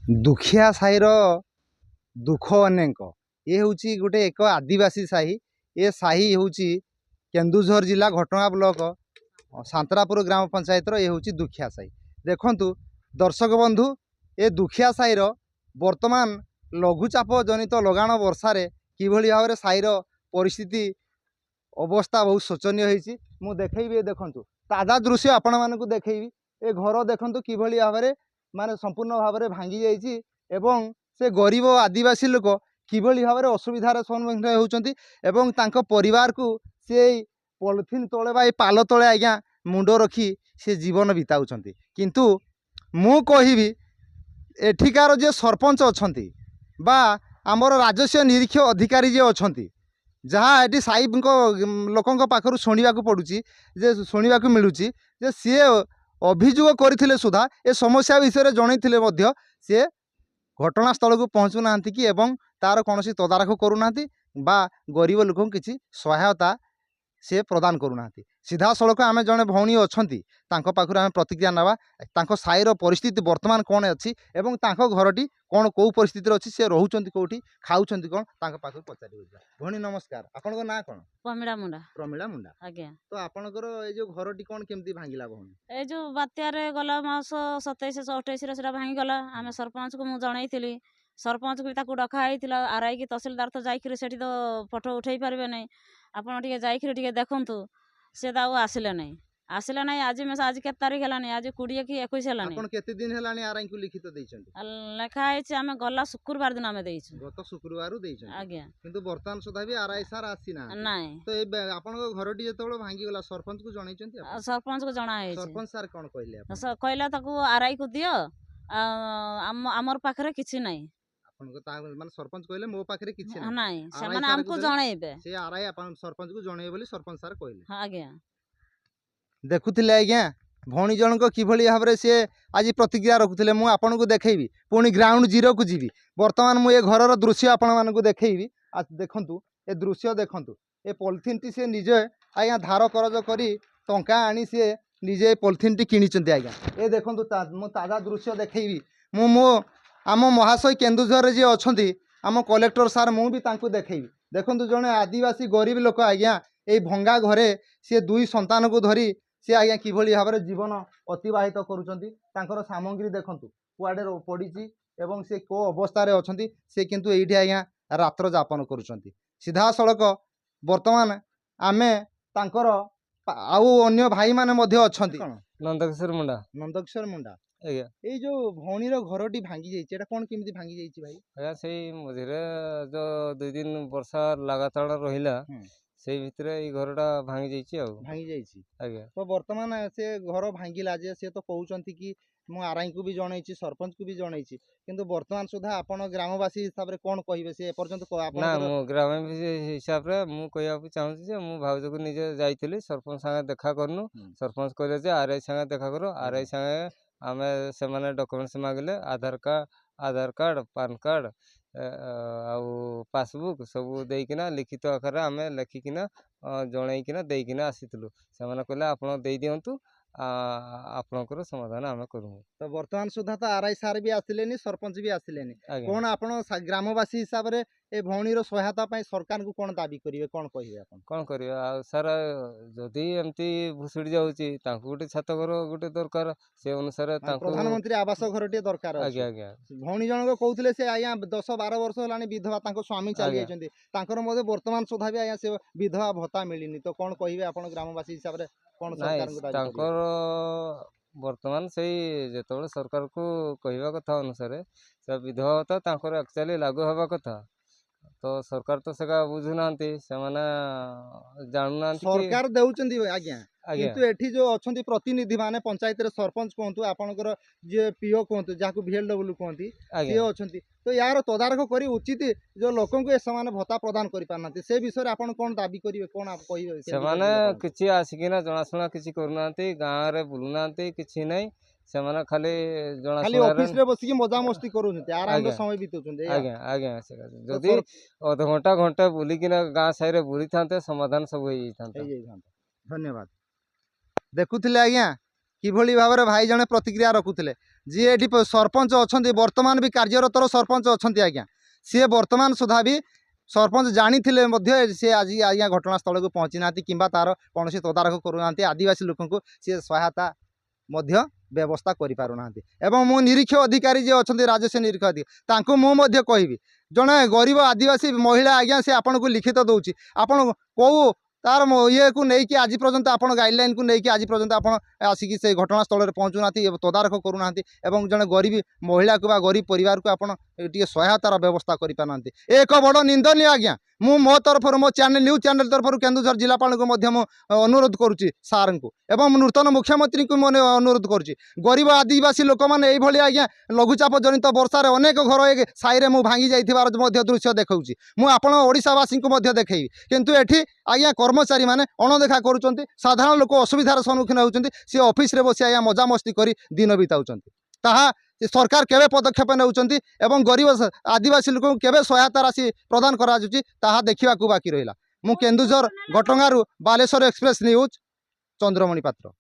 दुखिया साहिर दुख अनेक ये हूँ गोटे एक आदिवासी साही ये साही हूँ केन्दुझर जिला घटगाँ ब्लॉक सांतरापुर ग्राम पंचायत ये हूँ दुखिया साही। देखंतु दर्शक बंधु ये दुखिया साहिर वर्तमान लघुचाप जनित लगाण वर्षार किभली भाव साहिर परिस्थिति अवस्था बहुत शोचनीय होती मु देखी देखंतु ताजा दृश्य आपण मानक देखी ए घर देखंतु किभली भाव माने संपूर्ण भाव में भांगी जाइए एवं से गरीब आदिवासी लोक किभली भाव में असुविधार सम्मुखीन होउछंती एवं तांको परिवार को से पॉलिथिन तले बा पाल तले आज्ञा मुंड रखी से जीवन बिताउछंती। किंतु मु कहिबी एठिकार जे सरपंच अछंती बा आमर राजस्व निरीक्षक अधिकारी जे अछंती जहाँ ये साई लोकों पाखर शुणा पड़ुची जे शुणा मिलूँ जे सी अभियोग करथिले सुधा ए समस्या विषय जनइथिले सी घटनास्थल को पहुँचु ना कि एवं तार कौन तदारख करूना बा गरीब लोक किसी सहायता से प्रदान करूना। सीधा सड़क आम जड़े भौणी अच्छा पाखर आम प्रतिक्रिया नवा साईर परिस्थिति वर्तमान कौन अच्छी एवं घरटी कौन कौ परिस्थिति अच्छी सी रोच कौटी खाऊँ कौन पाखर पचार भौणी नमस्कार आपण ना कौन प्रमिला मुंडा प्रमिला मुंडा आज्ञा तो आपणकर ये जो घरटी कौन केमती भांगिला भौणी ए जो बात्यार गला मास 27-28 भांगी गला आम सरपंच को मुझे जनई सरपंच को भी डका आरआई की तहसिलदार तो जाकि तो फोटो उठे पारे ना आपड़ जाकि देखु सी तो आसले ना आसले ना आज आज के तारीख है आज 20 कि 21 है केते दिन हेलानी आरआई को लिखित लेखाई आम गला शुक्रवार दिन आम गत शुक्रवार आज्ञा किंतु वर्तमान सुधा भी आरआई सार आसी ना नाई तो ए आपन घरटी जेतबेले भांगी गला सरपंच को जणाइछंती सरपंच को जना सरपंच सार कोन कहले कहला ताको आरआई को दियो आमर पाखरे किछि नाही माने सरपंच कहले मो पाखरे किछि नाही से माने हमको जणाइबे से आरआई आपन सरपंच को जणाइबे बोली सरपंच सार कहले आज्ञा देखुथिले आज्ञा भौणी जनक किभली भाव में सी आज प्रतिक्रिया रखुले मुझे आपन को देखी पुणी ग्राउंड जीरो को जीवी बर्तमान मुझे घर दृश्य आपण मानक देखी देखु ए दृश्य देखु ए पॉलिथिन टी सी निजे आज्ञा धार करज करी टंका आनी सी निजे पॉलिथिन टी किनिचंती आज्ञा ए देखु मु ताजा दृश्य देखी मो आम महाशय केन्दुझर जी अच्छा आम कलेक्टर सार मु भी देखी देखु जड़े आदिवासी गरीब लोक आज्ञा ये भंगा घरे सी दुई संतान को धरी सी आज्ञा किभली भाव में जीवन अतिवाहित करुँच सामग्री देखु कुआडे पड़ी एवं से को अवस्था अच्छा से किंतु ये आज्ञा रात्र जापन करुँच सीधा सड़क बर्तमान आमे तांकर आउ अन्य भाई माने अच्छा नंदकिशोर मुंडा नंदकिशोर मुंडा आज्ञा ये जो भौणीर घरटी भांगी जाइए कौन केमती भांगी जाइए भाई आज्ञा से मझे जो 2 दिन वर्षा लगातार रहिला से भितर ये घरटा भांगी जाइए भांगी जाइए आज्ञा तो वर्तमान से घर भांगिला जे से तो कहते कि मु आरआई को भी जनई सरपंच को भी जनई किंतु वर्तमान सुधा आपण ग्रामवासी हिसाब से कौन कहे से एपर्यंत ना मु ग्रामवासी हिसाब से मु कहया चाहूँ मु भाउज को निजे जाइली सरपंच संगे देखा करनु सरपंच कहले जे आरआई संगे देखा करो आरआई संगे आम से डॉक्यूमेंट्स मांगले आधार कार्ड पान कार्ड आउ पासबुक सब देकिना लिखित आकार आम लिखिकिना जनईकिना देकिना आसीलु से कहले आप दे दिंतु आपणकर समाधान आम करूँ तो वर्तमान सुधा तो आरआई सार भी आसिले सरपंच भी आसिले कौन आप ग्रामवासी हिसाब से ए भौणीर सहायता सरकार को कौन दाबी करेंगे कौन कहे कौन करिया सार जदि एमती भुसुड़ी जाऊँगी गोटे छात घर गोटे दरकार से अनुसार प्रधानमंत्री आवास घर टे दरकार आज्ञा आज्ञा भौणी जनक कहते से आज्ञा 10-12 वर्ष है विधवा स्वामी चली जाते वर्तमान सुधा भी आज्ञा से विधवा भत्ता मिलनी तो कौन कहे आप ग्रामवासी हिसाब से कौन वर्तमान से जो सरकार को कहवा कथा अनुसार से विधवा भत्ता एक्चुअली लागू हवा कथा तो सरकार तो सेका बुझुना जानूना सरकार देउचंदी आज्ञा किंतु एठी जो अच्छी प्रतिनिधि माने पंचायत रे सरपंच कहतु आपनकर जे पीओ कहतु जाको VLW कहती ये अच्छी तो यार तदारख करी उचित जो लोकों को समान भत्ता प्रदान करि पारनाती से विषय आपन कोन दाबी करिवे कोन आप कहिवे से माने किछि आसिकिना जणासुना किछि करूनांती गाँव रे बुलुनांती किछि नै से माने खाली जणासुना खाली ऑफिस रे बसिकी मजा मस्ती करूनते आराम समय बितउचंदे आज्ञा आज्ञा से जदी आधा घंटा घंटा बुलिकिना गाँ साई रे बुली थांते समाधान सब होई थांते धन्यवाद देखुथिले आज्ञा किभली भाव में भाई जने प्रतिक्रिया रखुथिले जी ये सरपंच अच्छा बर्तमान भी कार्यरत सरपंच अच्छा आज्ञा सी बर्तमान सुधा भी सरपंच जानी सी आज आज्ञा घटनास्थल को पहुँची ना कि तार कौन तदारख करूना आदिवासी लोक को सी सहायता व्यवस्था करें मो निरीक्ष अधिकारी जी अच्छा राजस्व निरीक्ष अधिकारी मुझे कहबी जड़े गरीब आदिवासी महिला आज्ञा सी आपन को लिखित दौर आपन कौ तार ये को लेकिन आज पर्यंत आप गाइडलाइन को लेकिन आज पर्यंत आप आसिक से घटनास्थल में पहुँचुना तदारख करूना जड़े गरीब महिला को गरीब परिवार को आप सहायतार व्यवस्था करना एक बड़ निंदनीय आज्ञा मो तरफ मो चैनल न्यूज चैनल तरफ केन्दुझर जिलापाल को अनुरोध करुच्ची सार को एवं नूतन मुख्यमंत्री को अनुरोध करुच्ची गरीब आदिवासी लोक मैंने ये आज्ञा लघुचाप जनित वर्षा अनेक घर साई में भांगी जाइथिबार दृश्य देखा ओडावासी को देखी किंतु एठी आज्ञा कर्मचारी मैंने अणदेखा करुँच साधारण लोक असुविधार सम्मुखीन होती सी ऑफिस रे बसी आज्ञा मजामस्ती कर दिन बिताउछन्ति ताहा सरकार केवे पदक्षेप नेउछन्ति एवं गरीब आदिवासी लोक केवे सहायता राशि प्रदान करा जुची ताहा देखिबा बाकी रहिला मु केन्दुझर घटंगारू बालेश्वर एक्सप्रेस न्यूज चंद्रमणि पात्र।